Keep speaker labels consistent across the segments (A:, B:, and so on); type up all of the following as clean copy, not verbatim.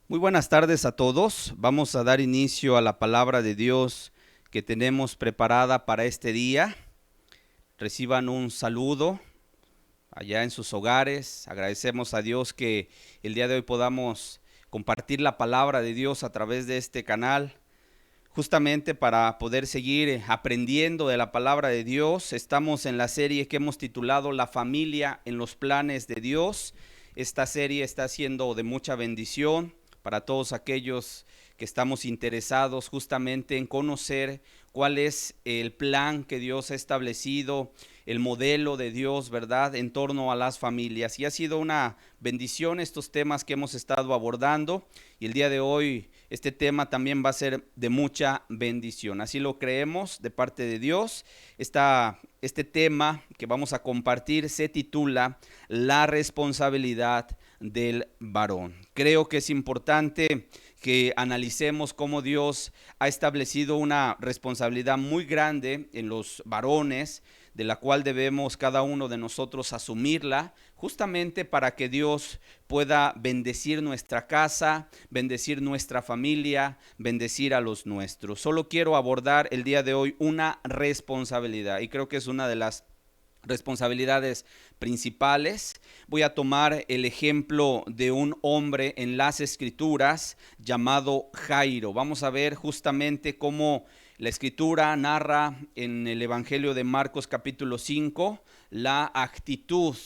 A: Muy buenas tardes a todos. Vamos a dar inicio a la palabra de Dios que tenemos preparada para este día. Reciban un saludo allá en sus hogares. Agradecemos a Dios que el día de hoy podamos compartir la palabra de Dios a través de este canal. Justamente para poder seguir aprendiendo de la palabra de Dios, estamos en la serie que hemos titulado La familia en los planes de Dios. Esta serie está siendo de mucha bendición para todos aquellos que estamos interesados justamente en conocer cuál es el plan que Dios ha establecido, el modelo de Dios, ¿verdad?, en torno a las familias. Y ha sido una bendición estos temas que hemos estado abordando, y el día de hoy este tema también va a ser de mucha bendición. Así lo creemos de parte de Dios. Este tema que vamos a compartir se titula La responsabilidad del varón. Creo que es importante que analicemos cómo Dios ha establecido una responsabilidad muy grande en los varones, de la cual debemos cada uno de nosotros asumirla, justamente para que Dios pueda bendecir nuestra casa, bendecir nuestra familia, bendecir a los nuestros. Solo quiero abordar el día de hoy una responsabilidad, y creo que es una de las responsabilidades principales. Voy a tomar el ejemplo de un hombre en las escrituras llamado Jairo. Vamos a ver justamente cómo la escritura narra en el Evangelio de Marcos capítulo 5 la actitud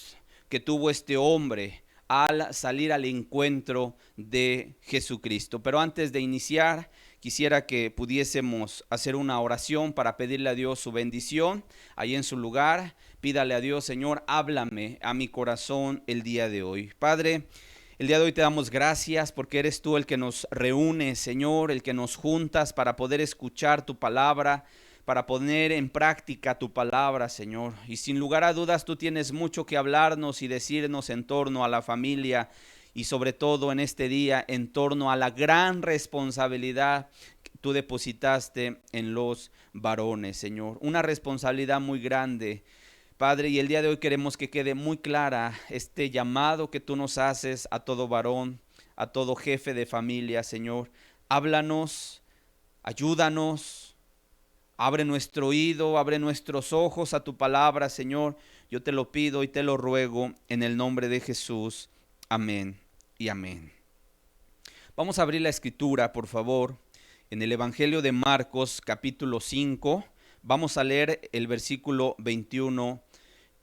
A: que tuvo este hombre al salir al encuentro de Jesucristo. Pero antes de iniciar, quisiera que pudiésemos hacer una oración para pedirle a Dios su bendición. Ahí en su lugar, pídale a Dios: Señor, háblame a mi corazón el día de hoy. Padre, el día de hoy te damos gracias porque eres tú el que nos reúne, Señor, el que nos juntas para poder escuchar tu palabra, para poner en práctica tu palabra, Señor. Y sin lugar a dudas tú tienes mucho que hablarnos y decirnos en torno a la familia, y sobre todo en este día en torno a la gran responsabilidad que tú depositaste en los varones, Señor. Una responsabilidad muy grande, Padre, y el día de hoy queremos que quede muy clara este llamado que tú nos haces a todo varón, a todo jefe de familia, Señor. Háblanos, ayúdanos, abre nuestro oído, abre nuestros ojos a tu palabra, Señor. Yo te lo pido y te lo ruego en el nombre de Jesús. Amén y amén. Vamos a abrir la escritura, por favor, en el Evangelio de Marcos, capítulo 5. Vamos a leer el versículo 21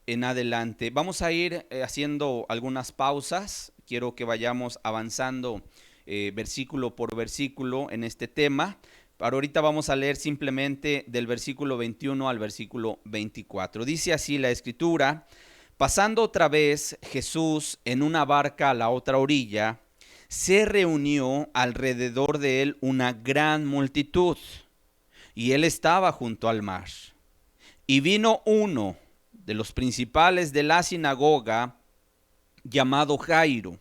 A: en adelante. Vamos a ir haciendo algunas pausas. Quiero que vayamos avanzando versículo por versículo en este tema. Para ahorita vamos a leer simplemente del versículo 21 al versículo 24. Dice así la escritura: pasando otra vez Jesús en una barca a la otra orilla, se reunió alrededor de él una gran multitud, y él estaba junto al mar. Y vino uno de los principales de la sinagoga, llamado Jairo,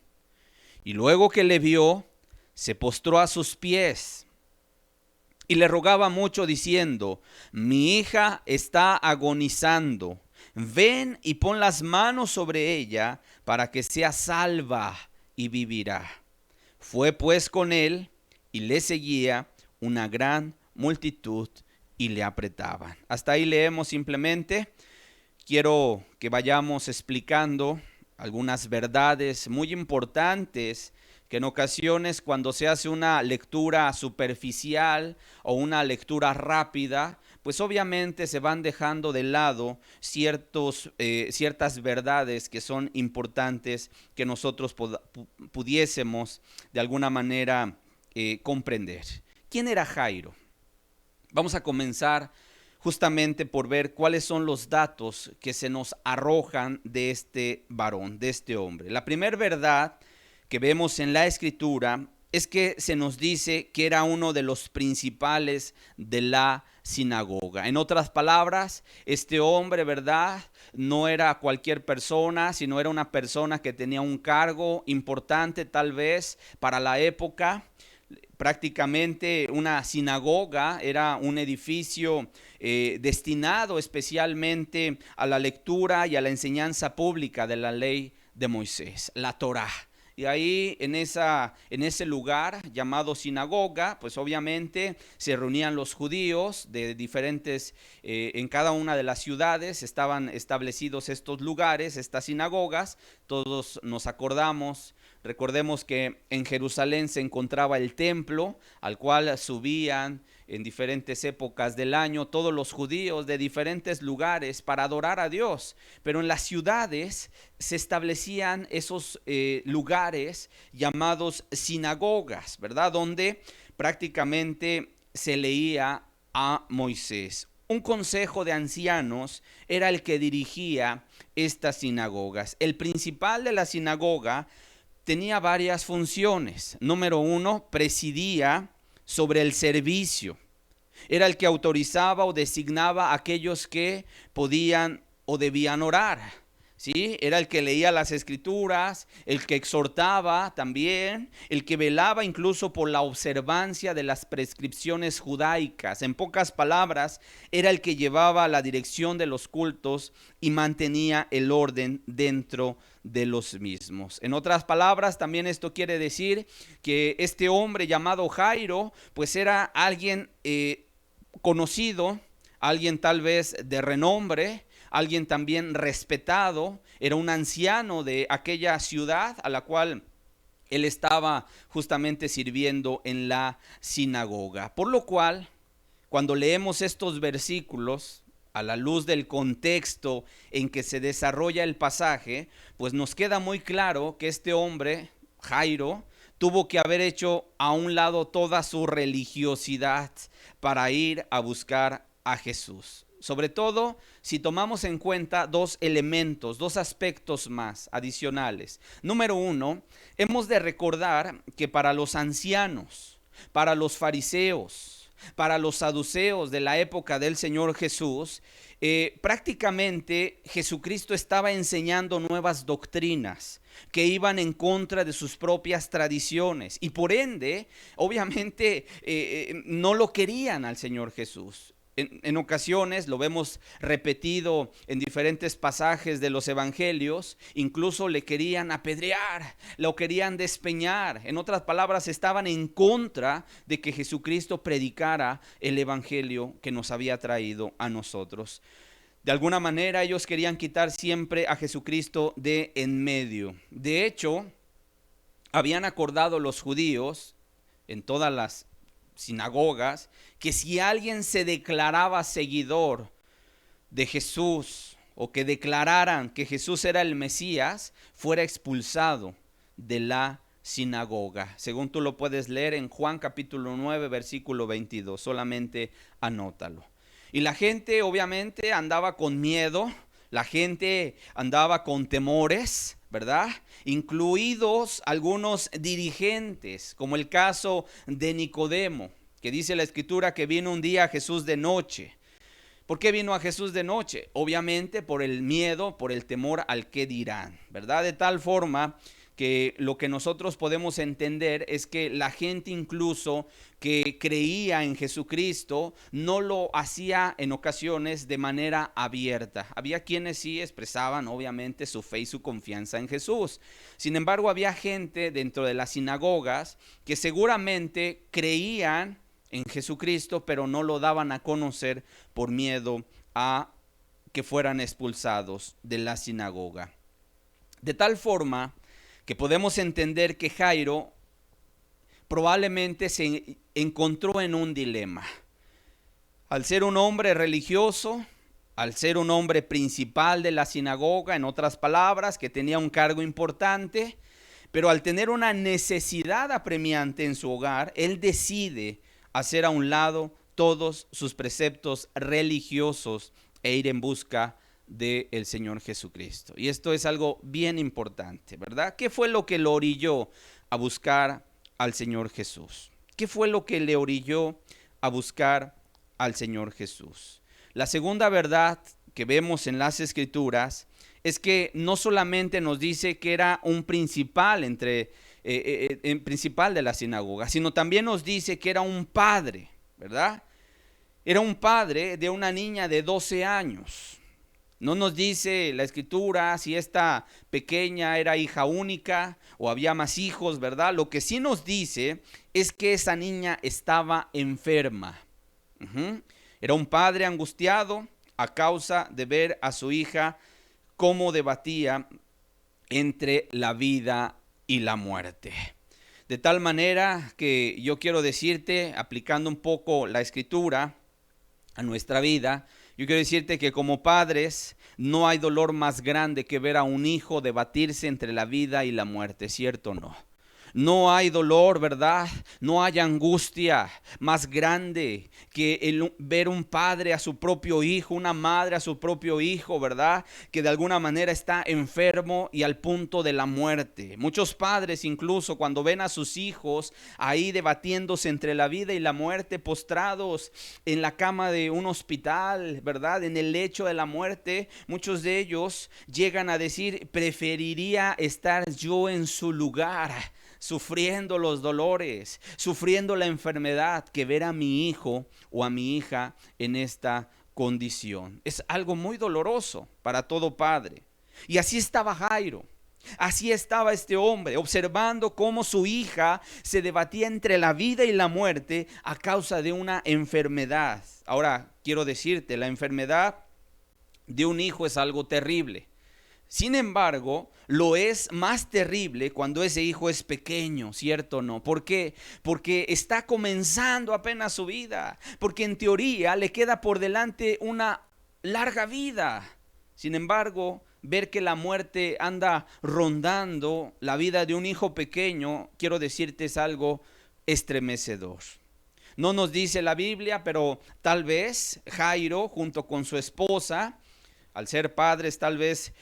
A: y luego que le vio, se postró a sus pies y le rogaba mucho, diciendo: mi hija está agonizando, ven y pon las manos sobre ella para que sea salva y vivirá. Fue pues con él, y le seguía una gran multitud y le apretaban. Hasta ahí leemos simplemente. Quiero que vayamos explicando algunas verdades muy importantes que en ocasiones, cuando se hace una lectura superficial o una lectura rápida, pues obviamente se van dejando de lado ciertas verdades que son importantes, que nosotros pudiésemos de alguna manera comprender. ¿Quién era Jairo? Vamos a comenzar justamente por ver cuáles son los datos que se nos arrojan de este varón, de este hombre. La primera verdad que vemos en la escritura es que se nos dice que era uno de los principales de la sinagoga. En otras palabras, este hombre, ¿verdad?, no era cualquier persona, sino era una persona que tenía un cargo importante tal vez para la época. Prácticamente una sinagoga era un edificio destinado especialmente a la lectura y a la enseñanza pública de la ley de Moisés, la Torá. Y ahí en ese lugar llamado sinagoga, pues obviamente se reunían los judíos de diferentes, en cada una de las ciudades estaban establecidos estos lugares, estas sinagogas. Todos nos acordamos, recordemos que en Jerusalén se encontraba el templo al cual subían en diferentes épocas del año todos los judíos de diferentes lugares para adorar a Dios. Pero en las ciudades se establecían esos lugares llamados sinagogas, ¿verdad? Donde prácticamente se leía a Moisés. Un consejo de ancianos era el que dirigía estas sinagogas. El principal de la sinagoga tenía varias funciones. Número uno, presidía sobre el servicio. Era el que autorizaba o designaba a aquellos que podían o debían orar. ¿Sí? Era el que leía las escrituras, el que exhortaba también, el que velaba incluso por la observancia de las prescripciones judaicas. En pocas palabras, era el que llevaba la dirección de los cultos y mantenía el orden dentro de los mismos. En otras palabras, también esto quiere decir que este hombre llamado Jairo, pues era alguien conocido, alguien tal vez de renombre, alguien también respetado. Era un anciano de aquella ciudad a la cual él estaba justamente sirviendo en la sinagoga. Por lo cual, cuando leemos estos versículos, a la luz del contexto en que se desarrolla el pasaje, pues nos queda muy claro que este hombre, Jairo, tuvo que haber hecho a un lado toda su religiosidad para ir a buscar a Jesús. Sobre todo si tomamos en cuenta dos elementos, dos aspectos más adicionales. Número uno, hemos de recordar que para los ancianos, para los fariseos, para los saduceos de la época del Señor Jesús, prácticamente Jesucristo estaba enseñando nuevas doctrinas que iban en contra de sus propias tradiciones y por ende, obviamente, no lo querían al Señor Jesús. En ocasiones lo vemos repetido en diferentes pasajes de los evangelios, incluso le querían apedrear, lo querían despeñar. En otras palabras, estaban en contra de que Jesucristo predicara el evangelio que nos había traído a nosotros. De alguna manera ellos querían quitar siempre a Jesucristo de en medio. De hecho, habían acordado los judíos en todas las sinagogas que si alguien se declaraba seguidor de Jesús o que declararan que Jesús era el Mesías, fuera expulsado de la sinagoga. Según tú lo puedes leer en Juan capítulo 9 versículo 22, solamente anótalo. Y la gente obviamente andaba con miedo, la gente andaba con temores, ¿verdad? Incluidos algunos dirigentes, como el caso de Nicodemo, que dice la escritura que vino un día a Jesús de noche. ¿Por qué vino a Jesús de noche? Obviamente por el miedo, por el temor al que dirán, ¿verdad? De tal forma que lo que nosotros podemos entender es que la gente incluso que creía en Jesucristo no lo hacía en ocasiones de manera abierta. Había quienes sí expresaban obviamente su fe y su confianza en Jesús. Sin embargo, había gente dentro de las sinagogas que seguramente creían en Jesucristo, pero no lo daban a conocer por miedo a que fueran expulsados de la sinagoga. De tal forma que podemos entender que Jairo probablemente se encontró en un dilema. Al ser un hombre religioso, al ser un hombre principal de la sinagoga, en otras palabras, que tenía un cargo importante, pero al tener una necesidad apremiante en su hogar, él decide hacer a un lado todos sus preceptos religiosos e ir en busca del Señor Jesucristo. Y esto es algo bien importante, ¿verdad? ¿Qué fue lo que lo orilló a buscar al Señor Jesús? ¿Qué fue lo que le orilló a buscar al Señor Jesús? La segunda verdad que vemos en las Escrituras es que no solamente nos dice que era un principal principal de la sinagoga, sino también nos dice que era un padre, ¿verdad? Era un padre de una niña de 12 años. No nos dice la escritura si esta pequeña era hija única o había más hijos, ¿verdad? Lo que sí nos dice es que esa niña estaba enferma. Era un padre angustiado a causa de ver a su hija cómo debatía entre la vida y la muerte. De tal manera que yo quiero decirte, aplicando un poco la escritura a nuestra vida, yo quiero decirte que como padres no hay dolor más grande que ver a un hijo debatirse entre la vida y la muerte, ¿cierto o no? No hay dolor, ¿verdad? No hay angustia más grande que ver un padre a su propio hijo, una madre a su propio hijo, ¿verdad? Que de alguna manera está enfermo y al punto de la muerte. Muchos padres incluso cuando ven a sus hijos ahí debatiéndose entre la vida y la muerte, postrados en la cama de un hospital, ¿verdad? En el lecho de la muerte, muchos de ellos llegan a decir, preferiría estar yo en su lugar, sufriendo los dolores, sufriendo la enfermedad, que ver a mi hijo o a mi hija en esta condición. Es algo muy doloroso para todo padre. Y así estaba Jairo. Así estaba este hombre, observando cómo su hija se debatía entre la vida y la muerte a causa de una enfermedad. Ahora, quiero decirte, la enfermedad de un hijo es algo terrible. Sin embargo, lo es más terrible cuando ese hijo es pequeño, ¿cierto o no? ¿Por qué? Porque está comenzando apenas su vida, porque en teoría le queda por delante una larga vida. Sin embargo, ver que la muerte anda rondando la vida de un hijo pequeño, quiero decirte, es algo estremecedor. No nos dice la Biblia, pero tal vez Jairo, junto con su esposa, al ser padres tal vez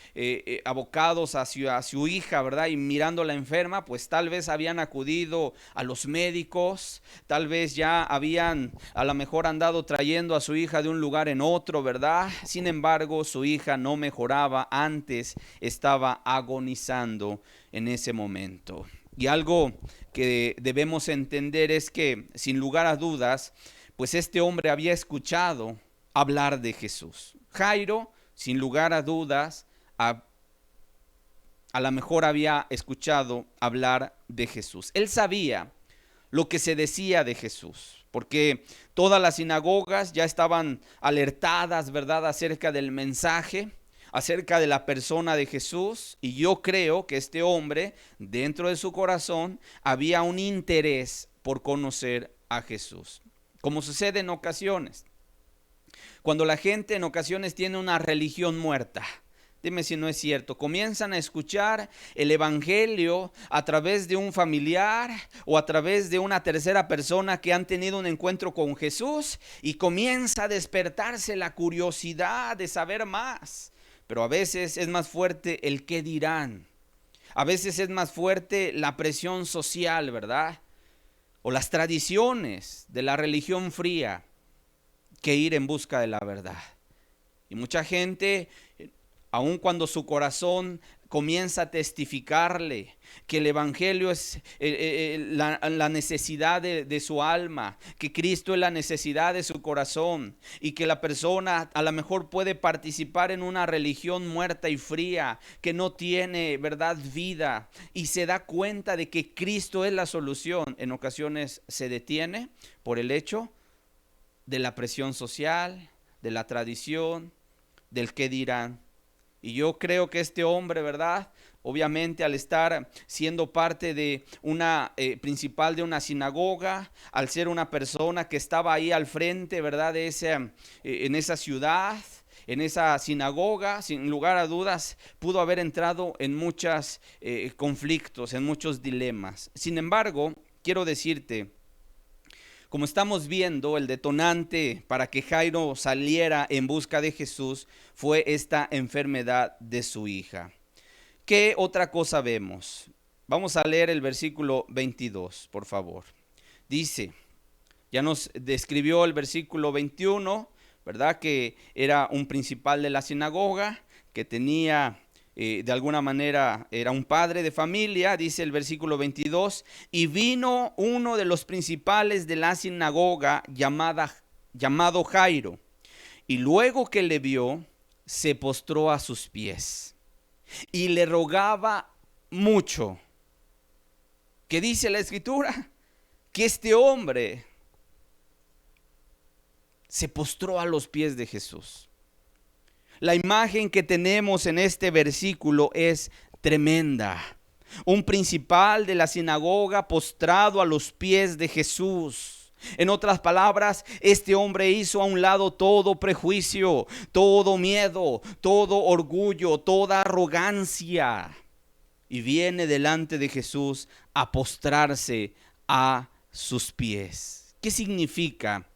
A: abocados hacia su hija, ¿verdad? Y mirándola enferma, pues tal vez habían acudido a los médicos, tal vez ya habían a lo mejor andado trayendo a su hija de un lugar en otro, ¿verdad? Sin embargo, su hija no mejoraba, antes estaba agonizando en ese momento. Y algo que debemos entender es que, sin lugar a dudas, pues este hombre había escuchado hablar de Jesús. Jairo, sin lugar a dudas, a lo mejor había escuchado hablar de Jesús. Él sabía lo que se decía de Jesús, porque todas las sinagogas ya estaban alertadas, ¿verdad?, acerca del mensaje, acerca de la persona de Jesús. Y yo creo que este hombre, dentro de su corazón, había un interés por conocer a Jesús. Como sucede en ocasiones, cuando la gente en ocasiones tiene una religión muerta, dime si no es cierto, comienzan a escuchar el evangelio a través de un familiar o a través de una tercera persona que han tenido un encuentro con Jesús, y comienza a despertarse la curiosidad de saber más. Pero a veces es más fuerte el qué dirán. A veces es más fuerte la presión social, ¿verdad? O las tradiciones de la religión fría, que ir en busca de la verdad. Y mucha gente, aun cuando su corazón comienza a testificarle que el evangelio es la necesidad de su alma, que Cristo es la necesidad de su corazón, y que la persona a lo mejor puede participar en una religión muerta y fría que no tiene, ¿verdad?, vida, y se da cuenta de que Cristo es la solución, en ocasiones se detiene por el hecho de la presión social, de la tradición, del qué dirán. Y yo creo que este hombre, ¿verdad?, obviamente al estar siendo parte de una principal de una sinagoga, al ser una persona que estaba ahí al frente, ¿verdad?, de en esa ciudad, en esa sinagoga, sin lugar a dudas, pudo haber entrado en muchos conflictos, en muchos dilemas. Sin embargo, quiero decirte, como estamos viendo, el detonante para que Jairo saliera en busca de Jesús fue esta enfermedad de su hija. ¿Qué otra cosa vemos? Vamos a leer el versículo 22, por favor. Dice, ya nos describió el versículo 21, ¿verdad?, que era un principal de la sinagoga, que tenía de alguna manera era un padre de familia. Dice el versículo 22, y vino uno de los principales de la sinagoga llamado Jairo, y luego que le vio, se postró a sus pies y le rogaba mucho. ¿Qué dice la Escritura? Que este hombre se postró a los pies de Jesús. La imagen que tenemos en este versículo es tremenda. Un principal de la sinagoga postrado a los pies de Jesús. En otras palabras, este hombre hizo a un lado todo prejuicio, todo miedo, todo orgullo, toda arrogancia. Y viene delante de Jesús a postrarse a sus pies. ¿Qué significa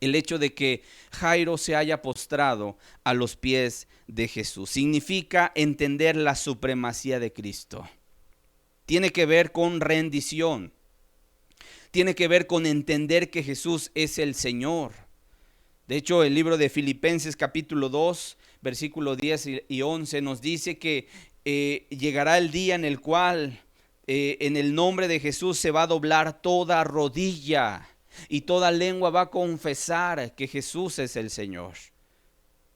A: el hecho de que Jairo se haya postrado a los pies de Jesús? Significa entender la supremacía de Cristo. Tiene que ver con rendición. Tiene que ver con entender que Jesús es el Señor. De hecho, el libro de Filipenses capítulo 2, versículo 10 y 11 nos dice que llegará el día en el cual en el nombre de Jesús se va a doblar toda rodilla y toda lengua va a confesar que Jesús es el Señor.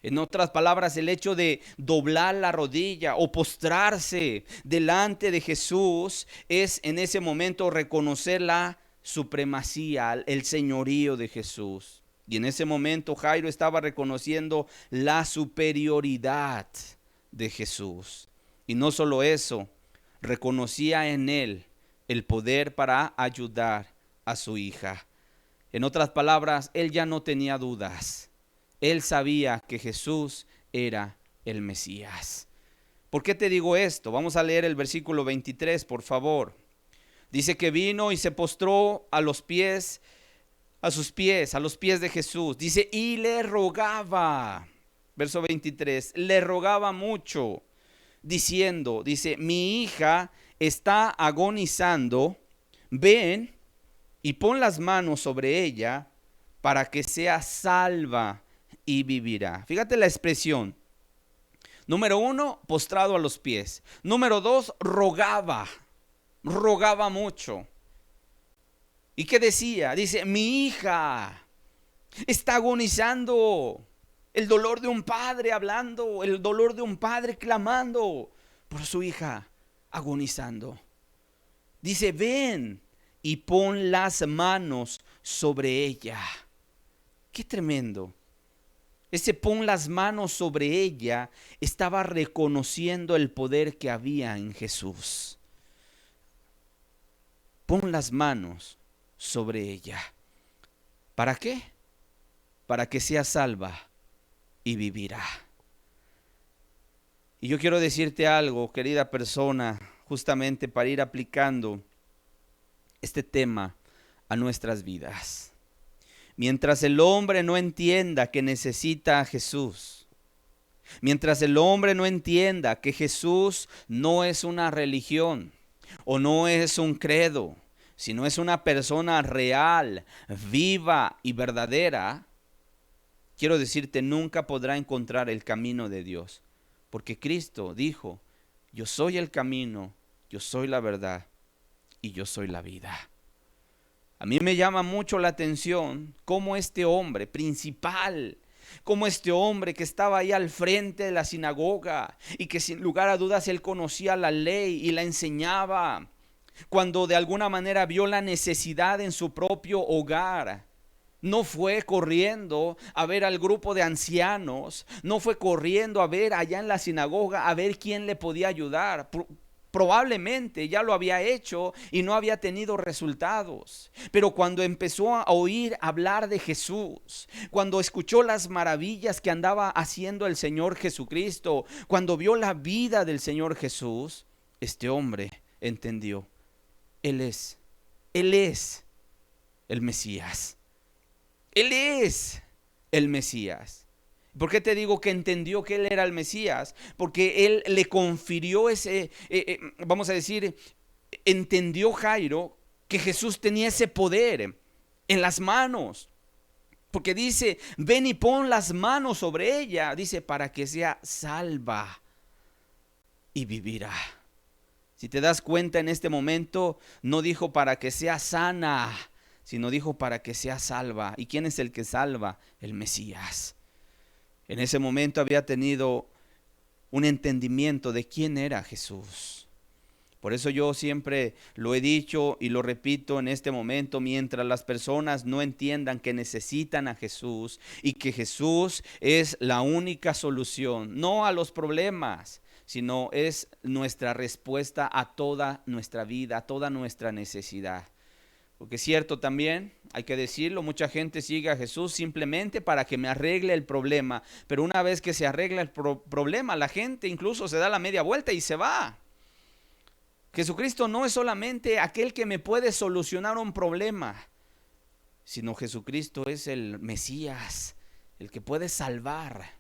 A: En otras palabras, el hecho de doblar la rodilla o postrarse delante de Jesús es en ese momento reconocer la supremacía, el señorío de Jesús. Y en ese momento Jairo estaba reconociendo la superioridad de Jesús. Y no solo eso, reconocía en él el poder para ayudar a su hija. En otras palabras, él ya no tenía dudas. Él sabía que Jesús era el Mesías. ¿Por qué te digo esto? Vamos a leer el versículo 23, por favor. Dice que vino y se postró a los pies de Jesús. Dice, y le rogaba. Verso 23, le rogaba mucho, diciendo, dice, mi hija está agonizando, ven y pon las manos sobre ella para que sea salva y vivirá. Fíjate la expresión. Número 1, postrado a los pies. Número 2, rogaba mucho. ¿Y qué decía? Dice, mi hija está agonizando. El dolor de un padre hablando, el dolor de un padre clamando por su hija, agonizando. Dice, ven y pon las manos sobre ella. Qué tremendo. Ese pon las manos sobre ella estaba reconociendo el poder que había en Jesús. Pon las manos sobre ella. ¿Para qué? Para que sea salva y vivirá. Y yo quiero decirte algo, querida persona, justamente para ir aplicando este tema a nuestras vidas. Mientras el hombre no entienda que necesita a Jesús, mientras el hombre no entienda que Jesús no es una religión o no es un credo, sino es una persona real, viva y verdadera, quiero decirte, nunca podrá encontrar el camino de Dios. Porque Cristo dijo, yo soy el camino, yo soy la verdad y yo soy la vida. A mí me llama mucho la atención cómo este hombre principal, cómo este hombre que estaba ahí al frente de la sinagoga y que sin lugar a dudas él conocía la ley y la enseñaba, cuando de alguna manera vio la necesidad en su propio hogar, no fue corriendo a ver al grupo de ancianos, no fue corriendo a ver allá en la sinagoga a ver quién le podía ayudar. Probablemente ya lo había hecho y no había tenido resultados. Pero cuando empezó a oír hablar de Jesús, cuando escuchó las maravillas que andaba haciendo el Señor Jesucristo, cuando vio la vida del Señor Jesús, este hombre entendió, Él es el Mesías. Él es el Mesías. ¿Por qué te digo que entendió que Él era el Mesías? Porque Él le confirió vamos a decir, entendió Jairo que Jesús tenía ese poder en las manos. Porque dice, ven y pon las manos sobre ella. Dice, para que sea salva y vivirá. Si te das cuenta en este momento, no dijo para que sea sana, sino dijo para que sea salva. ¿Y quién es el que salva? El Mesías. En ese momento había tenido un entendimiento de quién era Jesús. Por eso yo siempre lo he dicho y lo repito en este momento: mientras las personas no entiendan que necesitan a Jesús y que Jesús es la única solución, no a los problemas, sino es nuestra respuesta a toda nuestra vida, a toda nuestra necesidad. Porque es cierto también, hay que decirlo, mucha gente sigue a Jesús simplemente para que me arregle el problema. Pero una vez que se arregla el problema, la gente incluso se da la media vuelta y se va. Jesucristo no es solamente aquel que me puede solucionar un problema, sino Jesucristo es el Mesías, el que puede salvar,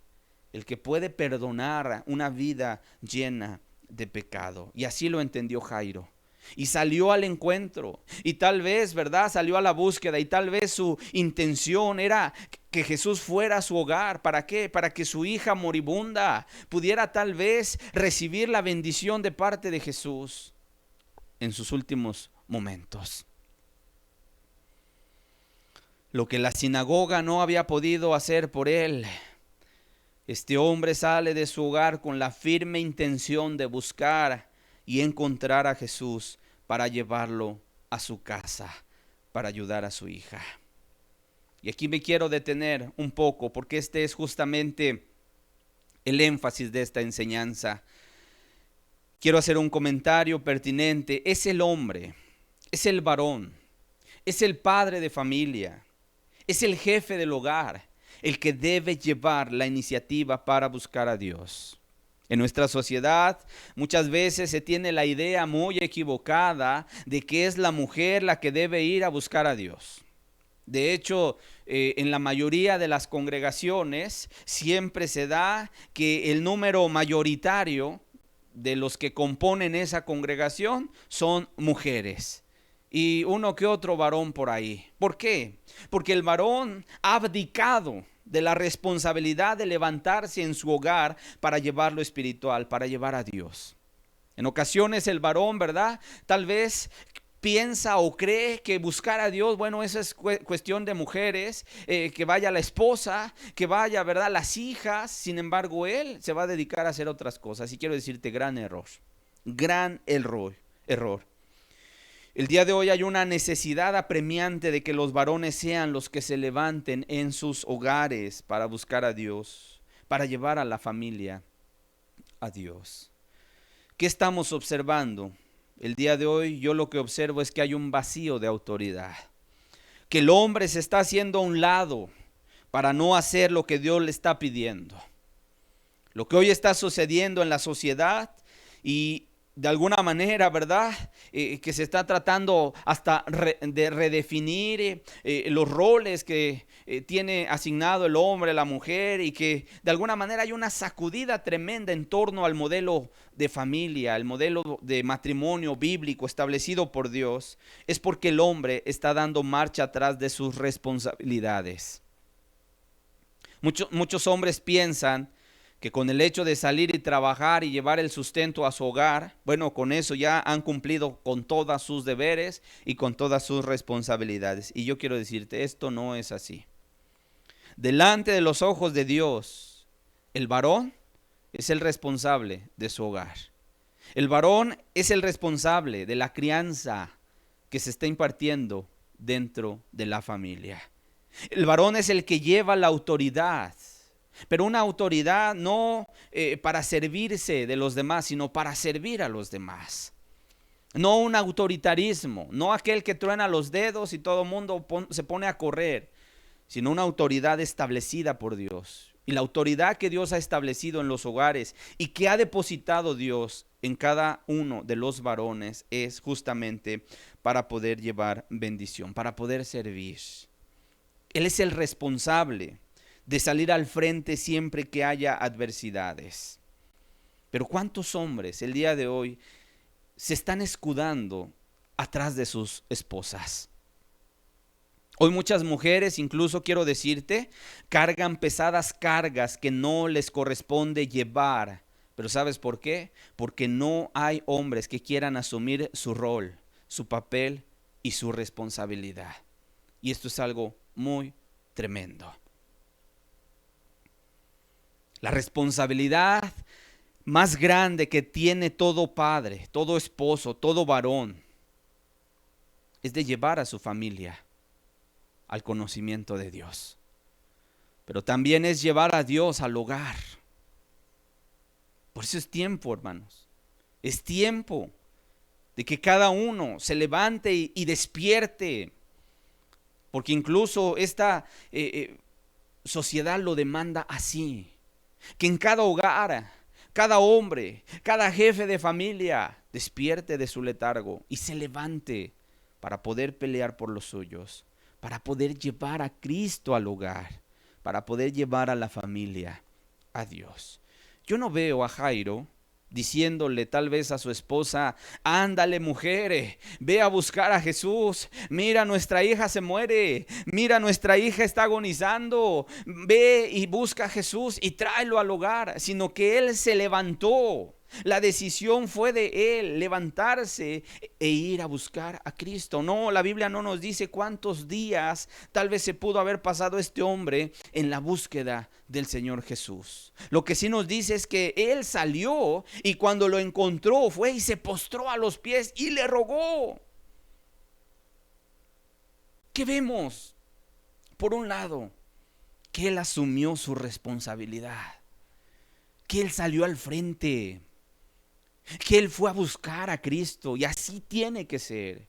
A: el que puede perdonar una vida llena de pecado. Y así lo entendió Jairo. Y salió al encuentro, y tal vez, ¿verdad?, salió a la búsqueda, y tal vez su intención era que Jesús fuera a su hogar. ¿Para qué? Para que su hija moribunda pudiera tal vez recibir la bendición de parte de Jesús en sus últimos momentos. Lo que la sinagoga no había podido hacer por él, este hombre sale de su hogar con la firme intención de buscar y encontrar a Jesús para llevarlo a su casa, para ayudar a su hija. Y aquí me quiero detener un poco, porque este es justamente el énfasis de esta enseñanza. Quiero hacer un comentario pertinente. Es el hombre, es el varón, es el padre de familia, es el jefe del hogar, el que debe llevar la iniciativa para buscar a Dios. En nuestra sociedad muchas veces se tiene la idea muy equivocada de que es la mujer la que debe ir a buscar a Dios. De hecho, en la mayoría de las congregaciones siempre se da que el número mayoritario de los que componen esa congregación son mujeres. Y uno que otro varón por ahí. ¿Por qué? Porque el varón ha abdicado de la responsabilidad de levantarse en su hogar para llevar lo espiritual, para llevar a Dios. En ocasiones el varón, ¿verdad?, tal vez piensa o cree que buscar a Dios, bueno, eso es cuestión de mujeres, que vaya la esposa, que vaya, ¿verdad?, las hijas. Sin embargo, él se va a dedicar a hacer otras cosas. Y quiero decirte, gran error. El día de hoy hay una necesidad apremiante de que los varones sean los que se levanten en sus hogares para buscar a Dios, para llevar a la familia a Dios. ¿Qué estamos observando? El día de hoy yo lo que observo es que hay un vacío de autoridad, que el hombre se está haciendo a un lado para no hacer lo que Dios le está pidiendo. Lo que hoy está sucediendo en la sociedad, y de alguna manera, ¿verdad?, que se está tratando hasta de redefinir los roles que tiene asignado el hombre, la mujer, y que de alguna manera hay una sacudida tremenda en torno al modelo de familia, el modelo de matrimonio bíblico establecido por Dios. Es porque el hombre está dando marcha atrás de sus responsabilidades. Muchos hombres piensan que con el hecho de salir y trabajar y llevar el sustento a su hogar, bueno, con eso ya han cumplido con todos sus deberes y con todas sus responsabilidades. Y yo quiero decirte, esto no es así. Delante de los ojos de Dios, el varón es el responsable de su hogar. El varón es el responsable de la crianza que se está impartiendo dentro de la familia. El varón es el que lleva la autoridad. Pero una autoridad no para servirse de los demás, sino para servir a los demás. No un autoritarismo, no aquel que truena los dedos y todo el mundo se pone a correr, sino una autoridad establecida por Dios. Y la autoridad que Dios ha establecido en los hogares y que ha depositado Dios en cada uno de los varones es justamente para poder llevar bendición, para poder servir. Él es el responsable de salir al frente siempre que haya adversidades. Pero ¿cuántos hombres el día de hoy se están escudando atrás de sus esposas? Hoy muchas mujeres, incluso quiero decirte, cargan pesadas cargas que no les corresponde llevar. Pero ¿sabes por qué? Porque no hay hombres que quieran asumir su rol, su papel y su responsabilidad. Y esto es algo muy tremendo. La responsabilidad más grande que tiene todo padre, todo esposo, todo varón, es de llevar a su familia al conocimiento de Dios. Pero también es llevar a Dios al hogar. Por eso es tiempo, hermanos. Es tiempo de que cada uno se levante y despierte. Porque incluso esta sociedad lo demanda así. Que en cada hogar, cada hombre, cada jefe de familia despierte de su letargo y se levante para poder pelear por los suyos, para poder llevar a Cristo al hogar, para poder llevar a la familia a Dios. Yo no veo a Jairo diciéndole tal vez a su esposa: ándale mujer, ve a buscar a Jesús, mira nuestra hija se muere, mira nuestra hija está agonizando, ve y busca a Jesús y tráelo al hogar, sino que él se levantó. La decisión fue de él levantarse e ir a buscar a Cristo. No, la Biblia no nos dice cuántos días tal vez se pudo haber pasado este hombre en la búsqueda del Señor Jesús. Lo que sí nos dice es que él salió y cuando lo encontró fue y se postró a los pies y le rogó. ¿Qué vemos? Por un lado, que él asumió su responsabilidad, que él salió al frente, que él fue a buscar a Cristo, y así tiene que ser.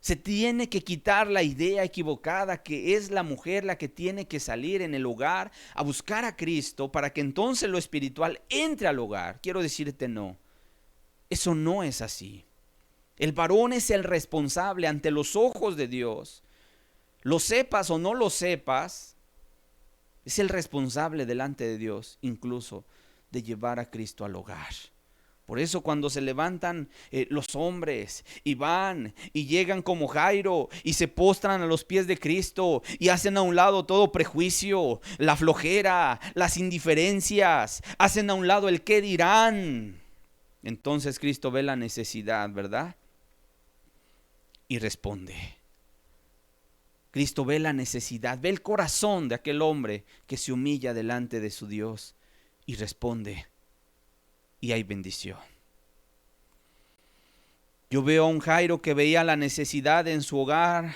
A: Se tiene que quitar la idea equivocada que es la mujer la que tiene que salir en el hogar a buscar a Cristo para que entonces lo espiritual entre al hogar. Quiero decirte no, eso no es así. El varón es el responsable ante los ojos de Dios. Lo sepas o no lo sepas, es el responsable delante de Dios incluso de llevar a Cristo al hogar. Por eso cuando se levantan los hombres y van y llegan como Jairo y se postran a los pies de Cristo y hacen a un lado todo prejuicio, la flojera, las indiferencias, hacen a un lado el qué dirán, entonces Cristo ve la necesidad, ¿verdad? Y responde. Cristo ve la necesidad, ve el corazón de aquel hombre que se humilla delante de su Dios y responde. Y hay bendición. Yo veo a un Jairo que veía la necesidad en su hogar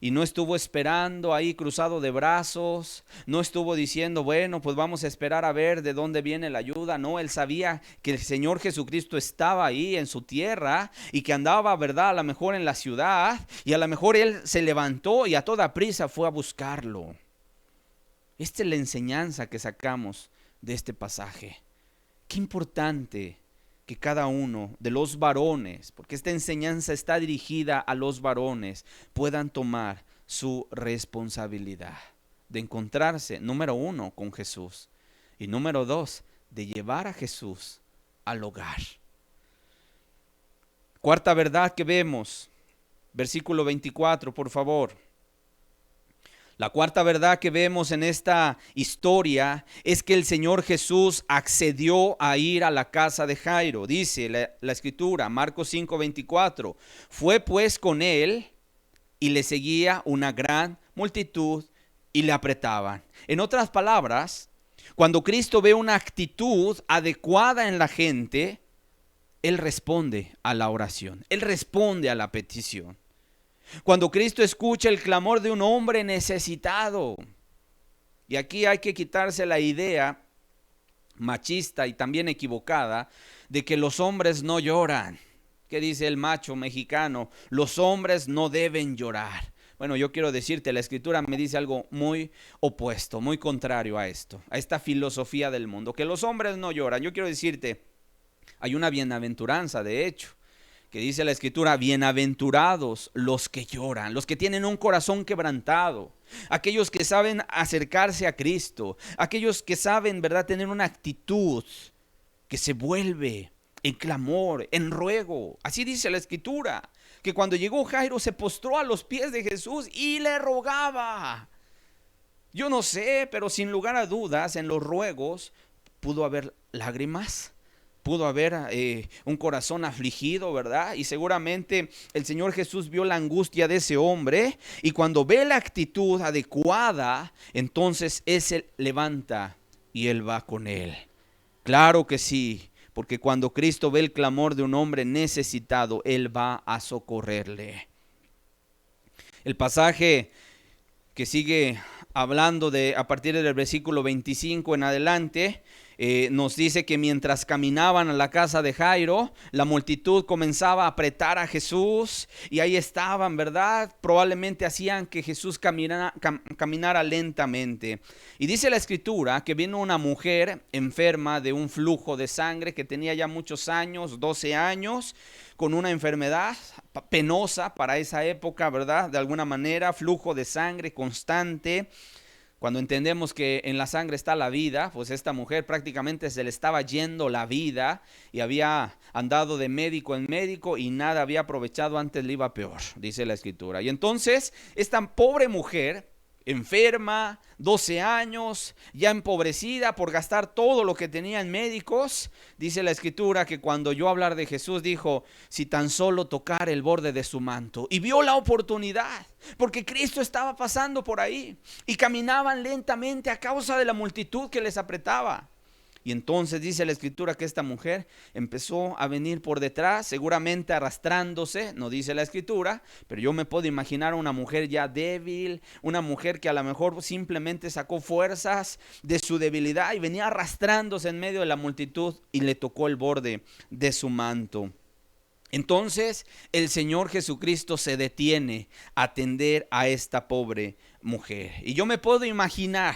A: y no estuvo esperando ahí cruzado de brazos, no estuvo diciendo, bueno, pues vamos a esperar a ver de dónde viene la ayuda. No, él sabía que el Señor Jesucristo estaba ahí en su tierra y que andaba, ¿verdad?, a lo mejor en la ciudad, y a lo mejor él se levantó y a toda prisa fue a buscarlo. Esta es la enseñanza que sacamos de este pasaje. Qué importante que cada uno de los varones, porque esta enseñanza está dirigida a los varones, puedan tomar su responsabilidad de encontrarse, número uno, con Jesús, y número dos, de llevar a Jesús al hogar. Cuarta verdad que vemos, versículo 24, por favor. La cuarta verdad que vemos en esta historia es que el Señor Jesús accedió a ir a la casa de Jairo. Dice la escritura, Marcos 5:24, fue pues con él y le seguía una gran multitud y le apretaban. En otras palabras, cuando Cristo ve una actitud adecuada en la gente, Él responde a la oración, Él responde a la petición. Cuando Cristo escucha el clamor de un hombre necesitado, y aquí hay que quitarse la idea machista y también equivocada de que los hombres no lloran. ¿Qué dice el macho mexicano? Los hombres no deben llorar. Bueno, yo quiero decirte, la escritura me dice algo muy opuesto, muy contrario a esto, a esta filosofía del mundo, que los hombres no lloran. Yo quiero decirte, hay una bienaventuranza, de hecho, que dice la escritura, bienaventurados los que lloran, los que tienen un corazón quebrantado, aquellos que saben acercarse a Cristo, aquellos que saben, ¿verdad?, tener una actitud que se vuelve en clamor, en ruego. Así dice la escritura, que cuando llegó Jairo se postró a los pies de Jesús y le rogaba. Yo no sé, pero sin lugar a dudas en los ruegos pudo haber lágrimas, pudo haber un corazón afligido, ¿verdad? Y seguramente el Señor Jesús vio la angustia de ese hombre, y cuando ve la actitud adecuada, entonces Él se levanta y Él va con él. Claro que sí, porque cuando Cristo ve el clamor de un hombre necesitado, Él va a socorrerle. El pasaje que sigue hablando a partir del versículo 25 en adelante, nos dice que mientras caminaban a la casa de Jairo, la multitud comenzaba a apretar a Jesús y ahí estaban, ¿verdad? Probablemente hacían que Jesús caminara lentamente. Y dice la escritura que vino una mujer enferma de un flujo de sangre que tenía ya muchos años, 12 años, con una enfermedad penosa para esa época, ¿verdad? De alguna manera, flujo de sangre constante. Cuando entendemos que en la sangre está la vida, pues esta mujer prácticamente se le estaba yendo la vida y había andado de médico en médico y nada había aprovechado, antes le iba peor, dice la escritura. Y entonces esta pobre mujer, enferma, 12 años, ya empobrecida por gastar todo lo que tenía en médicos, dice la escritura que cuando oyó hablar de Jesús dijo, si tan solo tocar el borde de su manto, y vio la oportunidad, porque Cristo estaba pasando por ahí y caminaban lentamente a causa de la multitud que les apretaba. Y entonces dice la escritura que esta mujer empezó a venir por detrás, seguramente arrastrándose, no dice la escritura, pero yo me puedo imaginar a una mujer ya débil, una mujer que a lo mejor simplemente sacó fuerzas de su debilidad y venía arrastrándose en medio de la multitud y le tocó el borde de su manto. Entonces el Señor Jesucristo se detiene a atender a esta pobre mujer. Y yo me puedo imaginar,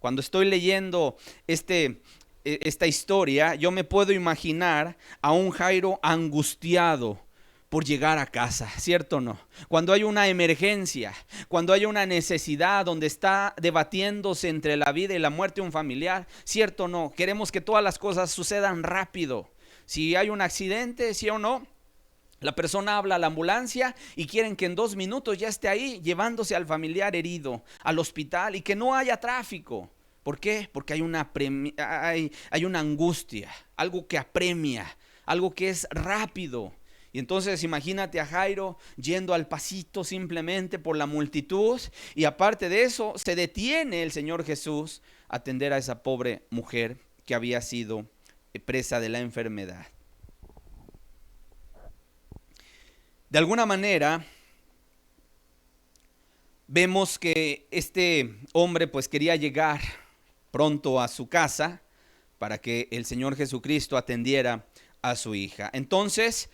A: cuando estoy leyendo esta historia, yo me puedo imaginar a un Jairo angustiado por llegar a casa, ¿cierto o no? Cuando hay una emergencia, cuando hay una necesidad donde está debatiéndose entre la vida y la muerte de un familiar, ¿cierto o no? Queremos que todas las cosas sucedan rápido. Si hay un accidente, ¿sí o no? La persona habla a la ambulancia y quieren que en 2 minutos ya esté ahí llevándose al familiar herido al hospital y que no haya tráfico. ¿Por qué? Porque hay una angustia, algo que apremia, algo que es rápido. Y entonces imagínate a Jairo yendo al pasito simplemente por la multitud, y aparte de eso se detiene el Señor Jesús a atender a esa pobre mujer que había sido presa de la enfermedad. De alguna manera vemos que este hombre pues quería llegar pronto a su casa para que el Señor Jesucristo atendiera a su hija. Entonces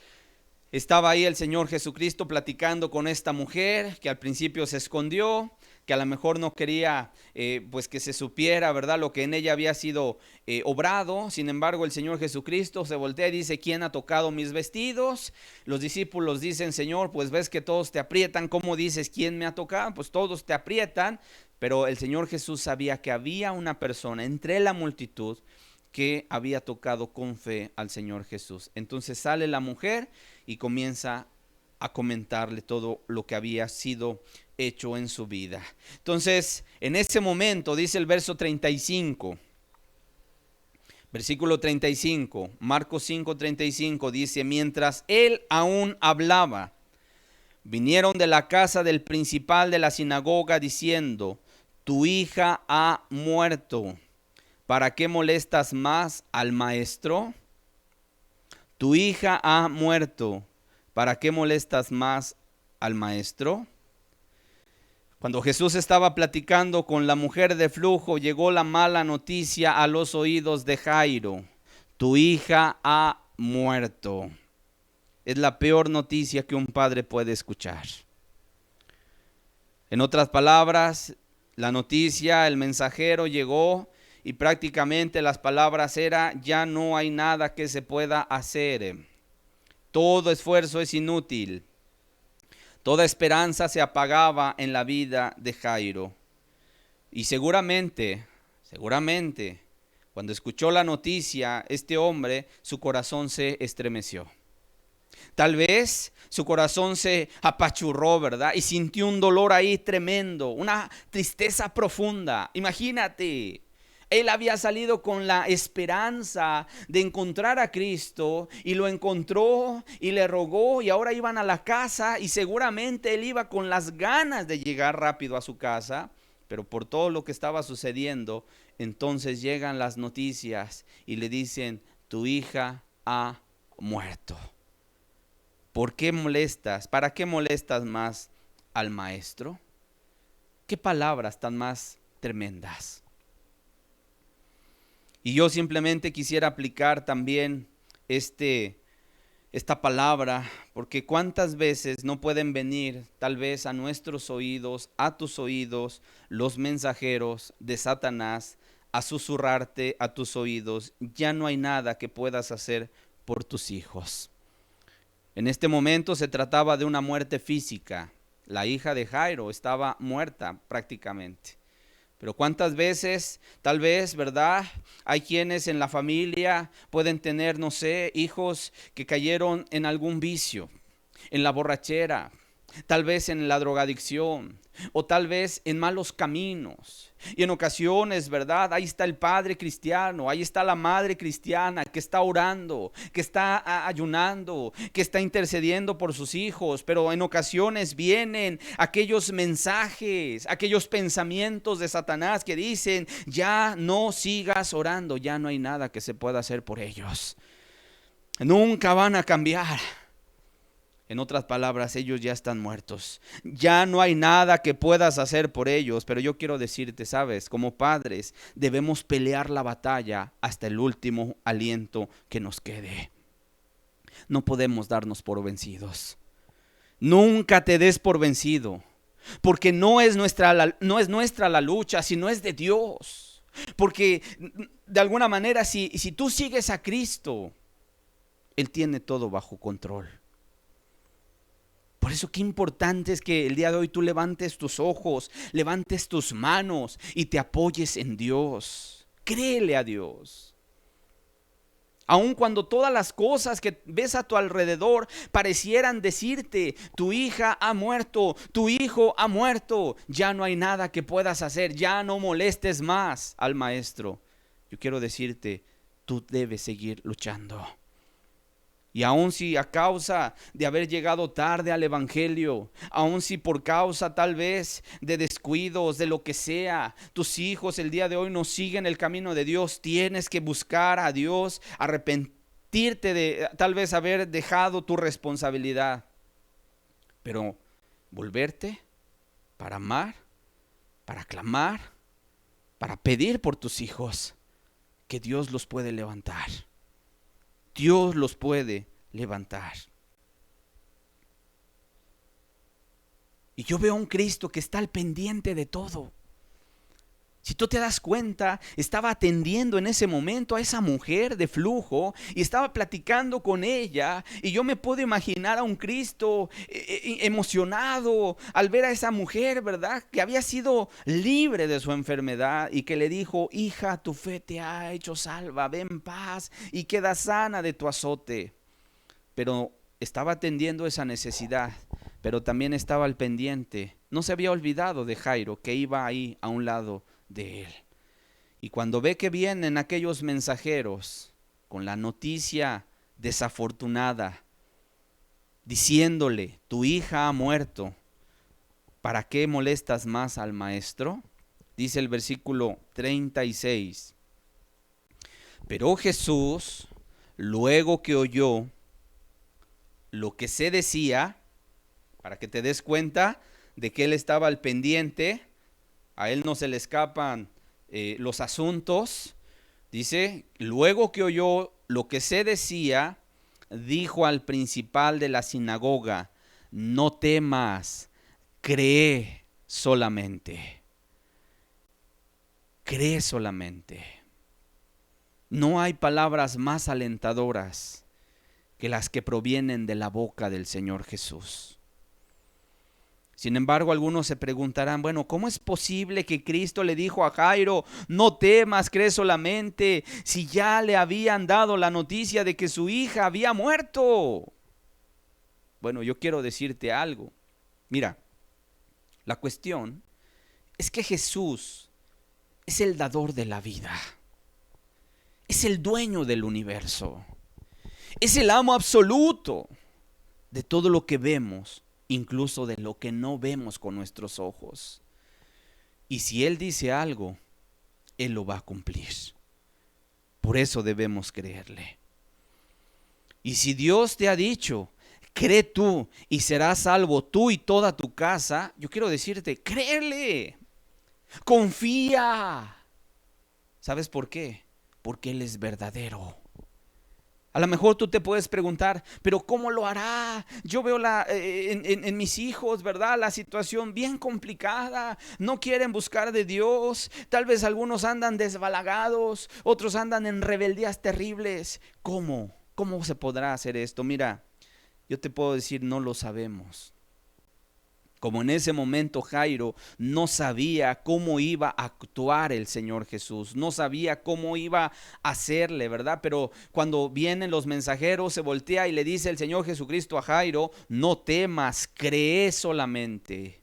A: estaba ahí el Señor Jesucristo platicando con esta mujer que al principio se escondió, que a lo mejor no quería pues que se supiera, ¿verdad?, lo que en ella había sido obrado. Sin embargo, el Señor Jesucristo se voltea y dice, ¿quién ha tocado mis vestidos? Los discípulos dicen, Señor, pues ves que todos te aprietan. ¿Cómo dices quién me ha tocado? Pues todos te aprietan. Pero el Señor Jesús sabía que había una persona entre la multitud que había tocado con fe al Señor Jesús. Entonces sale la mujer y comienza a comentarle todo lo que había sido hecho en su vida. Entonces, en ese momento, dice el verso 35, versículo 35, Marcos 5:35, dice, mientras él aún hablaba, vinieron de la casa del principal de la sinagoga diciendo, tu hija ha muerto, ¿para qué molestas más al maestro? Tu hija ha muerto, ¿para qué molestas más al maestro? Cuando Jesús estaba platicando con la mujer de flujo, llegó la mala noticia a los oídos de Jairo. Tu hija ha muerto. Es la peor noticia que un padre puede escuchar. En otras palabras, la noticia, el mensajero llegó y prácticamente las palabras eran, ya no hay nada que se pueda hacer. Todo esfuerzo es inútil. Toda esperanza se apagaba en la vida de Jairo. Y seguramente, cuando escuchó la noticia, este hombre, su corazón se estremeció. Tal vez su corazón se apachurró, ¿verdad? Y sintió un dolor ahí tremendo, una tristeza profunda. Imagínate. Él había salido con la esperanza de encontrar a Cristo y lo encontró y le rogó y ahora iban a la casa y seguramente él iba con las ganas de llegar rápido a su casa, pero por todo lo que estaba sucediendo, entonces llegan las noticias y le dicen: tu hija ha muerto. ¿Por qué molestas? ¿Para qué molestas más al maestro? ¿Qué palabras tan más tremendas? Y yo simplemente quisiera aplicar también esta palabra, porque cuántas veces no pueden venir tal vez a nuestros oídos, a tus oídos, los mensajeros de Satanás a susurrarte a tus oídos: ya no hay nada que puedas hacer por tus hijos. En este momento se trataba de una muerte física. La hija de Jairo estaba muerta prácticamente. Pero cuántas veces, tal vez, ¿verdad? Hay quienes en la familia pueden tener, no sé, hijos que cayeron en algún vicio, en la borrachera, tal vez en la drogadicción, o tal vez en malos caminos. Y en ocasiones, ¿verdad? Ahí está el padre cristiano, ahí está la madre cristiana que está orando, que está ayunando, que está intercediendo por sus hijos. Pero en ocasiones vienen aquellos mensajes, aquellos pensamientos de Satanás que dicen: ya no sigas orando, ya no hay nada que se pueda hacer por ellos. Nunca van a cambiar. En otras palabras, ellos ya están muertos. Ya no hay nada que puedas hacer por ellos. Pero yo quiero decirte, sabes, como padres debemos pelear la batalla hasta el último aliento que nos quede. No podemos darnos por vencidos. Nunca te des por vencido, porque no es nuestra la lucha, sino es de Dios. Porque de alguna manera, si tú sigues a Cristo, Él tiene todo bajo control. Por eso qué importante es que el día de hoy tú levantes tus ojos, levantes tus manos y te apoyes en Dios. Créele a Dios. Aun cuando todas las cosas que ves a tu alrededor parecieran decirte: tu hija ha muerto, tu hijo ha muerto, ya no hay nada que puedas hacer, ya no molestes más al maestro. Yo quiero decirte, tú debes seguir luchando. Y aun si a causa de haber llegado tarde al evangelio, aun si por causa tal vez de descuidos, de lo que sea, tus hijos el día de hoy no siguen el camino de Dios, tienes que buscar a Dios, arrepentirte de tal vez haber dejado tu responsabilidad, pero volverte para amar, para clamar, para pedir por tus hijos, que Dios los puede levantar. Dios los puede levantar. Y yo veo a un Cristo que está al pendiente de todo. Si tú te das cuenta, estaba atendiendo en ese momento a esa mujer de flujo y estaba platicando con ella. Y yo me puedo imaginar a un Cristo emocionado al ver a esa mujer, ¿verdad? Que había sido libre de su enfermedad y que le dijo: hija, tu fe te ha hecho salva, ve en paz y queda sana de tu azote. Pero estaba atendiendo esa necesidad, pero también estaba al pendiente. No se había olvidado de Jairo, que iba ahí a un lado de él. Y cuando ve que vienen aquellos mensajeros con la noticia desafortunada, diciéndole: tu hija ha muerto, ¿para qué molestas más al maestro? Dice el versículo 36. Pero Jesús, luego que oyó lo que se decía, para que te des cuenta de que él estaba al pendiente, a él no se le escapan los asuntos. Dice: luego que oyó lo que se decía, dijo al principal de la sinagoga: no temas, cree solamente. Cree solamente. No hay palabras más alentadoras que las que provienen de la boca del Señor Jesús. Sin embargo, algunos se preguntarán: bueno, ¿cómo es posible que Cristo le dijo a Jairo: no temas, cree solamente, si ya le habían dado la noticia de que su hija había muerto? Bueno, yo quiero decirte algo. Mira, la cuestión es que Jesús es el dador de la vida. Es el dueño del universo. Es el amo absoluto de todo lo que vemos, incluso de lo que no vemos con nuestros ojos. Y si Él dice algo, Él lo va a cumplir. Por eso debemos creerle. Y si Dios te ha dicho, cree tú y serás salvo tú y toda tu casa, yo quiero decirte, créele, confía. ¿Sabes por qué? Porque Él es verdadero. A lo mejor tú te puedes preguntar, pero ¿cómo lo hará? Yo veo en mis hijos, ¿verdad? La situación bien complicada. No quieren buscar de Dios. Tal vez algunos andan desbalagados, otros andan en rebeldías terribles. ¿Cómo? ¿Cómo se podrá hacer esto? Mira, yo te puedo decir, no lo sabemos. Como en ese momento Jairo no sabía cómo iba a actuar el Señor Jesús, no sabía cómo iba a hacerle, ¿verdad? Pero cuando vienen los mensajeros, se voltea y le dice el Señor Jesucristo a Jairo, no temas, cree solamente.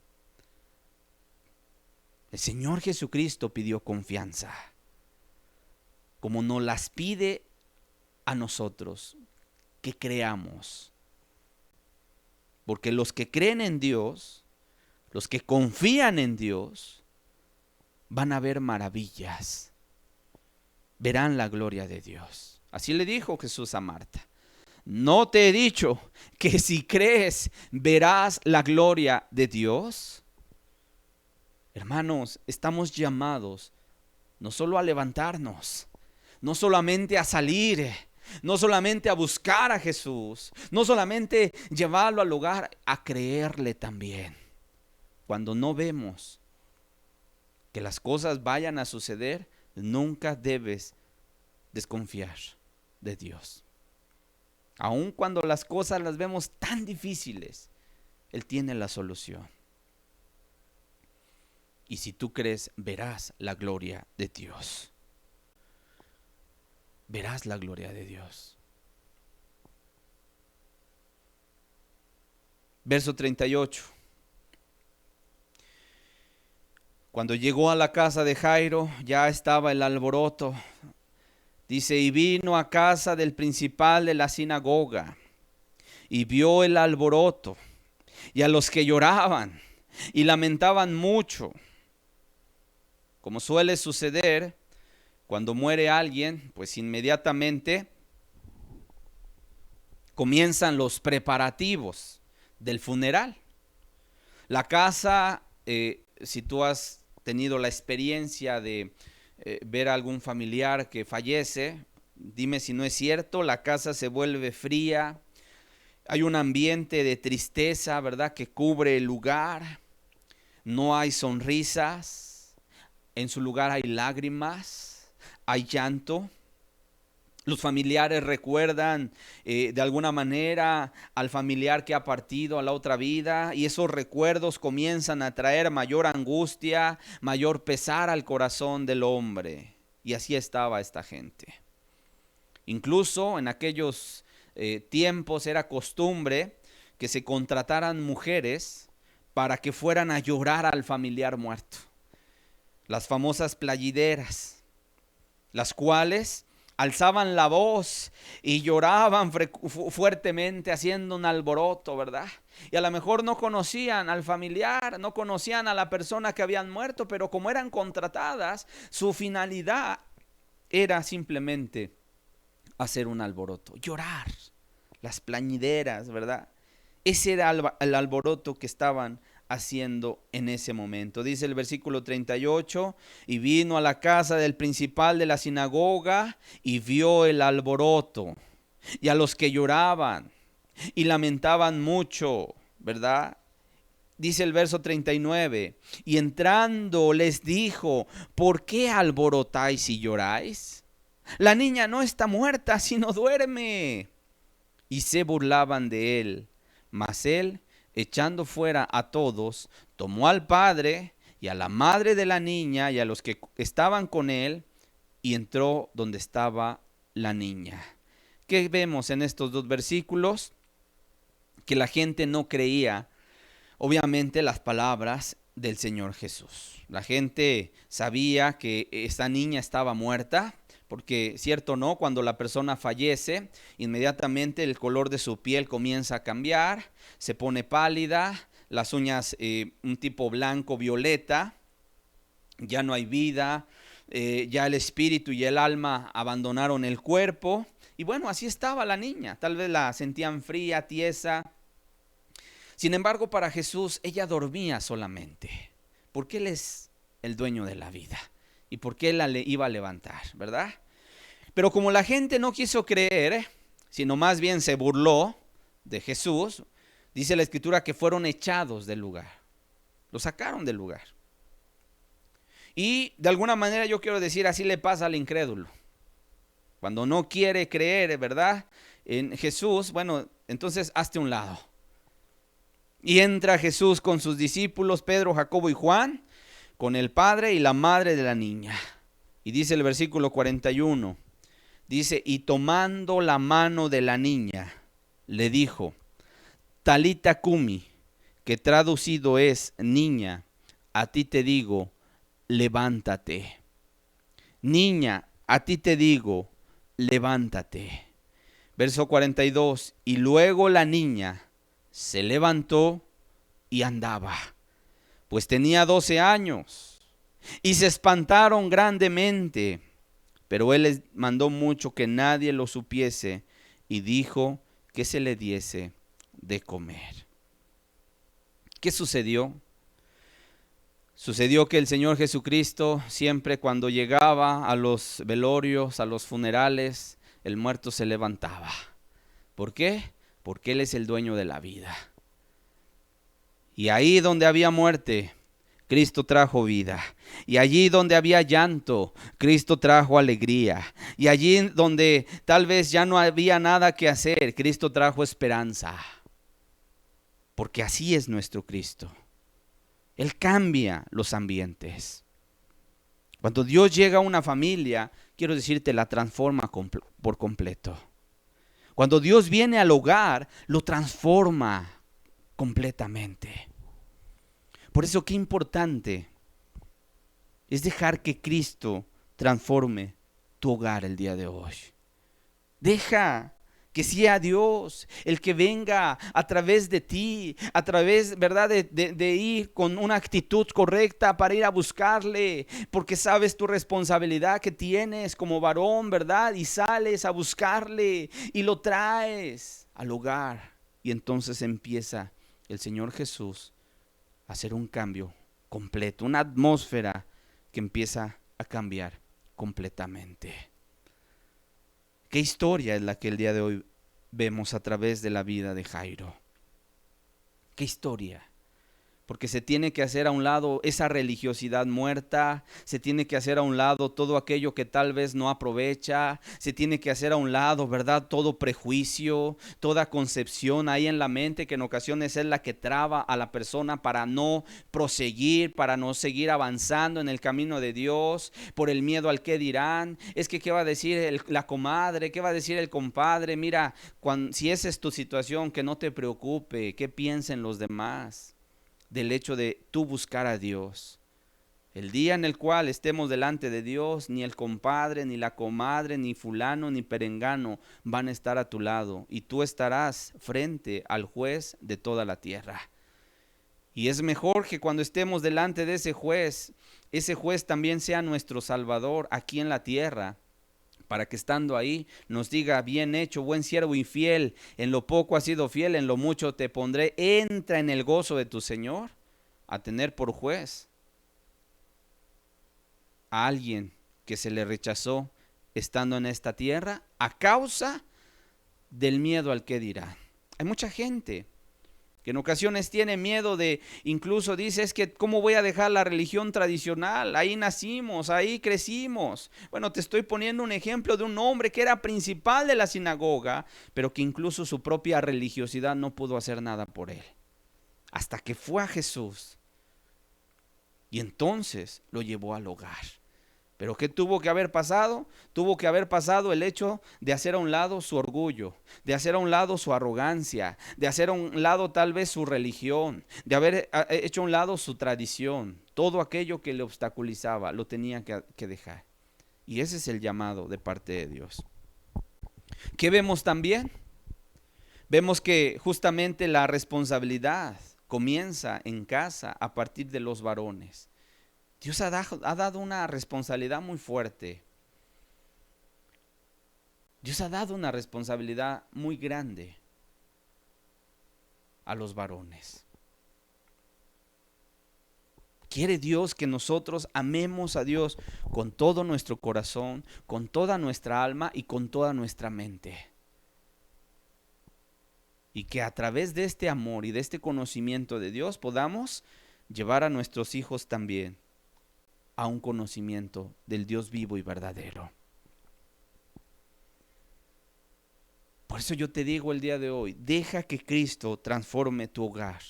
A: El Señor Jesucristo pidió confianza, como nos las pide a nosotros, que creamos. Porque los que creen en Dios, los que confían en Dios, van a ver maravillas, verán la gloria de Dios. Así le dijo Jesús a Marta. ¿No te he dicho que si crees verás la gloria de Dios? Hermanos, estamos llamados no solo a levantarnos, no solamente a salir, no solamente a buscar a Jesús, no solamente llevarlo al lugar, a creerle también. Cuando no vemos que las cosas vayan a suceder, nunca debes desconfiar de Dios. Aun cuando las cosas las vemos tan difíciles, Él tiene la solución. Y si tú crees, verás la gloria de Dios. Verás la gloria de Dios. Verso 38. Cuando llegó a la casa de Jairo, ya estaba el alboroto. Dice, y vino a casa del principal de la sinagoga, y vio el alboroto, y a los que lloraban, y lamentaban mucho. Como suele suceder, cuando muere alguien, pues inmediatamente comienzan los preparativos del funeral. La casa, si tú has tenido la experiencia de ver a algún familiar que fallece, dime si no es cierto, la casa se vuelve fría, hay un ambiente de tristeza, ¿verdad?, que cubre el lugar, no hay sonrisas, en su lugar hay lágrimas, hay llanto. Los familiares recuerdan de alguna manera al familiar que ha partido a la otra vida, y esos recuerdos comienzan a traer mayor angustia, mayor pesar al corazón del hombre. Y así estaba esta gente. Incluso en aquellos tiempos era costumbre que se contrataran mujeres para que fueran a llorar al familiar muerto. Las famosas playideras, las cuales alzaban la voz y lloraban fuertemente haciendo un alboroto, ¿verdad? Y a lo mejor no conocían al familiar, no conocían a la persona que habían muerto, pero como eran contratadas, su finalidad era simplemente hacer un alboroto, llorar, las plañideras, ¿verdad? Ese era el alboroto que estaban haciendo en ese momento. Dice el versículo 38, y vino a la casa del principal de la sinagoga y vio el alboroto y a los que lloraban y lamentaban mucho, ¿verdad? Dice el verso 39, y entrando les dijo, ¿por qué alborotáis y lloráis? La niña no está muerta, sino duerme. Y se burlaban de él, mas él, echando fuera a todos, tomó al padre y a la madre de la niña y a los que estaban con él, y entró donde estaba la niña. ¿Qué vemos en estos dos versículos? Que la gente no creía, obviamente, las palabras del Señor Jesús. La gente sabía que esta niña estaba muerta, porque cierto o no, cuando la persona fallece, inmediatamente el color de su piel comienza a cambiar, se pone pálida, las uñas un tipo blanco, violeta, ya no hay vida, ya el espíritu y el alma abandonaron el cuerpo. Y bueno, así estaba la niña. Tal vez la sentían fría, tiesa. Sin embargo, para Jesús, ella dormía solamente, porque Él es el dueño de la vida. ¿Y porque Él la iba a levantar, verdad? Pero como la gente no quiso creer, sino más bien se burló de Jesús, dice la Escritura que fueron echados del lugar. Lo sacaron del lugar. Y de alguna manera yo quiero decir, así le pasa al incrédulo. Cuando no quiere creer, ¿verdad?, en Jesús, bueno, entonces hazte un lado. Y entra Jesús con sus discípulos, Pedro, Jacobo y Juan, con el padre y la madre de la niña. Y dice el versículo 41, dice, y tomando la mano de la niña, le dijo, Talita cumi, que traducido es, niña, a ti te digo, levántate. Niña, a ti te digo, levántate. Verso 42, y luego la niña se levantó y andaba, pues tenía 12 años, y se espantaron grandemente, pero él les mandó mucho que nadie lo supiese, y dijo que se le diese de comer. ¿Qué sucedió? Sucedió que el Señor Jesucristo, siempre cuando llegaba a los velorios, a los funerales, el muerto se levantaba. ¿Por qué? Porque Él es el dueño de la vida. Y ahí donde había muerte, Cristo trajo vida. Y allí donde había llanto, Cristo trajo alegría. Y allí donde tal vez ya no había nada que hacer, Cristo trajo esperanza. Porque así es nuestro Cristo. Él cambia los ambientes. Cuando Dios llega a una familia, quiero decirte, la transforma por completo. Cuando Dios viene al hogar, lo transforma completamente. Por eso qué importante es dejar que Cristo transforme tu hogar el día de hoy. Deja que sea Dios el que venga a través de ti, a través, ¿verdad?, de ir con una actitud correcta para ir a buscarle, porque sabes tu responsabilidad que tienes como varón, ¿verdad? Y sales a buscarle y lo traes al hogar. Y entonces empieza el Señor Jesús a hacer un cambio completo, una atmósfera que empieza a cambiar completamente. ¿Qué historia es la que el día de hoy vemos a través de la vida de Jairo? ¿Qué historia? Porque se tiene que hacer a un lado esa religiosidad muerta, se tiene que hacer a un lado todo aquello que tal vez no aprovecha, se tiene que hacer a un lado, ¿verdad?, todo prejuicio, toda concepción ahí en la mente que en ocasiones es la que traba a la persona para no proseguir, para no seguir avanzando en el camino de Dios, por el miedo al qué dirán. Es que qué va a decir la comadre, qué va a decir el compadre. Mira, si esa es tu situación, que no te preocupe, qué piensen los demás. Del hecho de tú buscar a Dios. El día en el cual estemos delante de Dios, ni el compadre, ni la comadre, ni fulano, ni perengano van a estar a tu lado, y tú estarás frente al juez de toda la tierra. Y es mejor que cuando estemos delante de ese juez también sea nuestro Salvador aquí en la tierra, para que estando ahí nos diga, bien hecho, buen siervo y fiel, en lo poco has sido fiel, en lo mucho te pondré, entra en el gozo de tu Señor, a tener por juez a alguien que se le rechazó estando en esta tierra a causa del miedo al que dirá. Hay mucha gente que en ocasiones tiene miedo de, incluso dice, es que ¿cómo voy a dejar la religión tradicional? Ahí nacimos, ahí crecimos. Bueno, te estoy poniendo un ejemplo de un hombre que era principal de la sinagoga, pero que incluso su propia religiosidad no pudo hacer nada por él. Hasta que fue a Jesús y entonces lo llevó al hogar. ¿Pero qué tuvo que haber pasado? Tuvo que haber pasado el hecho de hacer a un lado su orgullo, de hacer a un lado su arrogancia, de hacer a un lado tal vez su religión, de haber hecho a un lado su tradición. Todo aquello que le obstaculizaba lo tenía que dejar. Y ese es el llamado de parte de Dios. ¿Qué vemos también? Vemos que justamente la responsabilidad comienza en casa a partir de los varones. Dios ha dado una responsabilidad muy fuerte. Dios ha dado una responsabilidad muy grande a los varones. Quiere Dios que nosotros amemos a Dios con todo nuestro corazón, con toda nuestra alma y con toda nuestra mente. Y que a través de este amor y de este conocimiento de Dios podamos llevar a nuestros hijos también a un conocimiento del Dios vivo y verdadero. Por eso yo te digo el día de hoy, deja que Cristo transforme tu hogar.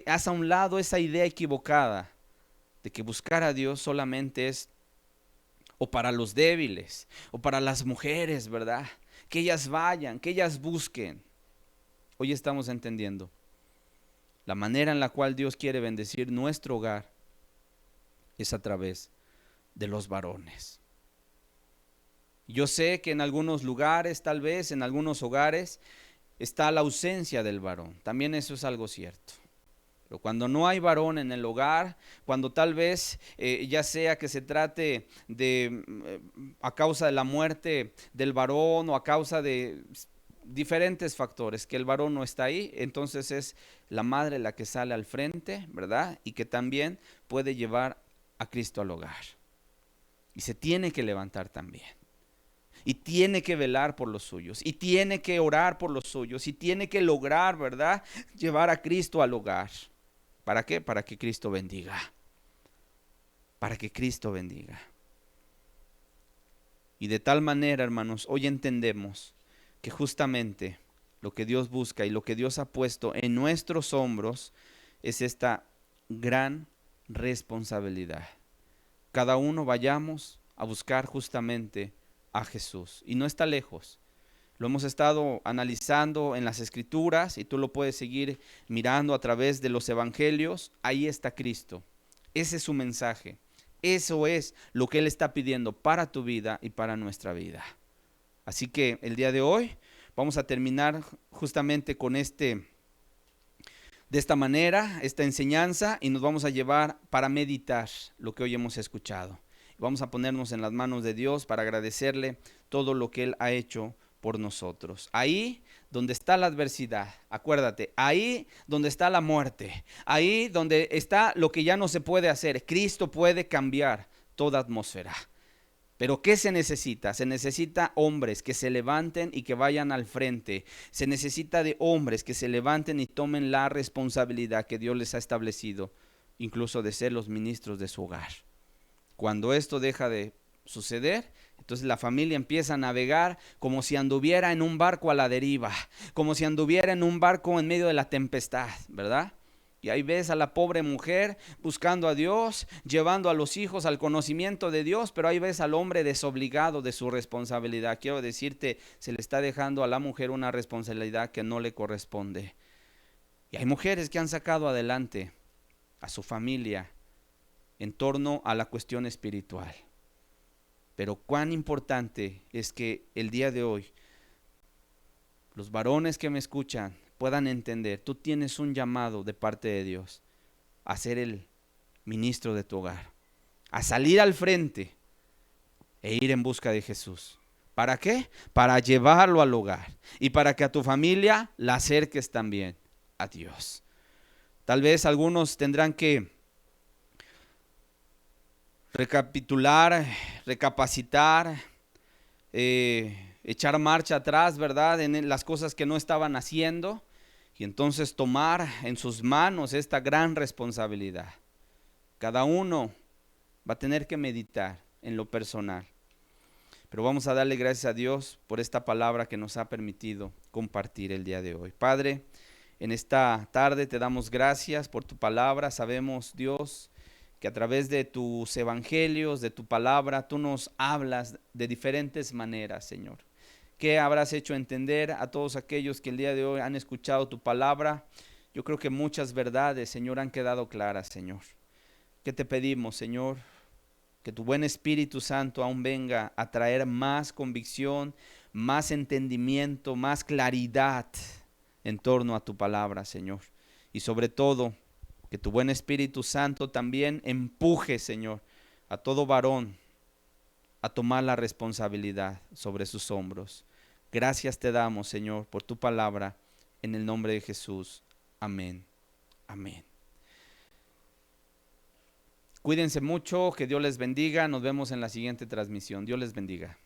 A: Haz a un lado esa idea equivocada de que buscar a Dios solamente es o para los débiles o para las mujeres, ¿verdad? Que ellas vayan, que ellas busquen. Hoy estamos entendiendo la manera en la cual Dios quiere bendecir nuestro hogar es a través de los varones. Yo sé que en algunos lugares, tal vez en algunos hogares, está la ausencia del varón. También eso es algo cierto. Pero cuando no hay varón en el hogar, cuando tal vez ya sea que se trate de a causa de la muerte del varón o a causa de diferentes factores, que el varón no está ahí, entonces es la madre la que sale al frente, ¿verdad? Y que también puede llevar a Cristo al hogar. Y se tiene que levantar también. Y tiene que velar por los suyos, y tiene que orar por los suyos, y tiene que lograr, ¿verdad?, llevar a Cristo al hogar. ¿Para qué? Para que Cristo bendiga. Para que Cristo bendiga. Y de tal manera, hermanos, hoy entendemos que justamente lo que Dios busca y lo que Dios ha puesto en nuestros hombros es esta gran responsabilidad. Cada uno vayamos a buscar justamente a Jesús. Y no está lejos. Lo hemos estado analizando en las Escrituras y tú lo puedes seguir mirando a través de los Evangelios. Ahí está Cristo. Ese es su mensaje. Eso es lo que Él está pidiendo para tu vida y para nuestra vida. Así que el día de hoy vamos a terminar justamente con de esta manera, esta enseñanza, y nos vamos a llevar para meditar lo que hoy hemos escuchado. Vamos a ponernos en las manos de Dios para agradecerle todo lo que Él ha hecho por nosotros. Ahí donde está la adversidad, acuérdate, ahí donde está la muerte, ahí donde está lo que ya no se puede hacer, Cristo puede cambiar toda atmósfera. Pero ¿qué se necesita? Se necesita hombres que se levanten y que vayan al frente. Se necesita de hombres que se levanten y tomen la responsabilidad que Dios les ha establecido, incluso de ser los ministros de su hogar. Cuando esto deja de suceder, entonces la familia empieza a navegar como si anduviera en un barco a la deriva, como si anduviera en un barco en medio de la tempestad, ¿verdad? Y ahí ves a la pobre mujer buscando a Dios, llevando a los hijos al conocimiento de Dios, pero ahí ves al hombre desobligado de su responsabilidad. Quiero decirte, se le está dejando a la mujer una responsabilidad que no le corresponde. Y hay mujeres que han sacado adelante a su familia en torno a la cuestión espiritual. Pero cuán importante es que el día de hoy los varones que me escuchan puedan entender, tú tienes un llamado de parte de Dios a ser el ministro de tu hogar, a salir al frente e ir en busca de Jesús. ¿Para qué? Para llevarlo al hogar y para que a tu familia la acerques también a Dios. Tal vez algunos tendrán que recapitular, recapacitar, echar marcha atrás, ¿verdad?, en las cosas que no estaban haciendo, y entonces tomar en sus manos esta gran responsabilidad. Cada uno va a tener que meditar en lo personal, pero vamos a darle gracias a Dios por esta palabra que nos ha permitido compartir el día de hoy. Padre, en esta tarde te damos gracias por tu palabra. Sabemos, Dios, que a través de tus evangelios, de tu palabra, tú nos hablas de diferentes maneras, Señor. ¿Qué habrás hecho entender a todos aquellos que el día de hoy han escuchado tu palabra? Yo creo que muchas verdades, Señor, han quedado claras, Señor. ¿Qué te pedimos, Señor? Que tu buen Espíritu Santo aún venga a traer más convicción, más entendimiento, más claridad en torno a tu palabra, Señor. Y sobre todo, Que tu buen Espíritu Santo también empuje, Señor, a todo varón a tomar la responsabilidad sobre sus hombros. Gracias te damos, Señor, por tu palabra, en el nombre de Jesús. Amén. Amén. Cuídense mucho, que Dios les bendiga. Nos vemos en la siguiente transmisión. Dios les bendiga.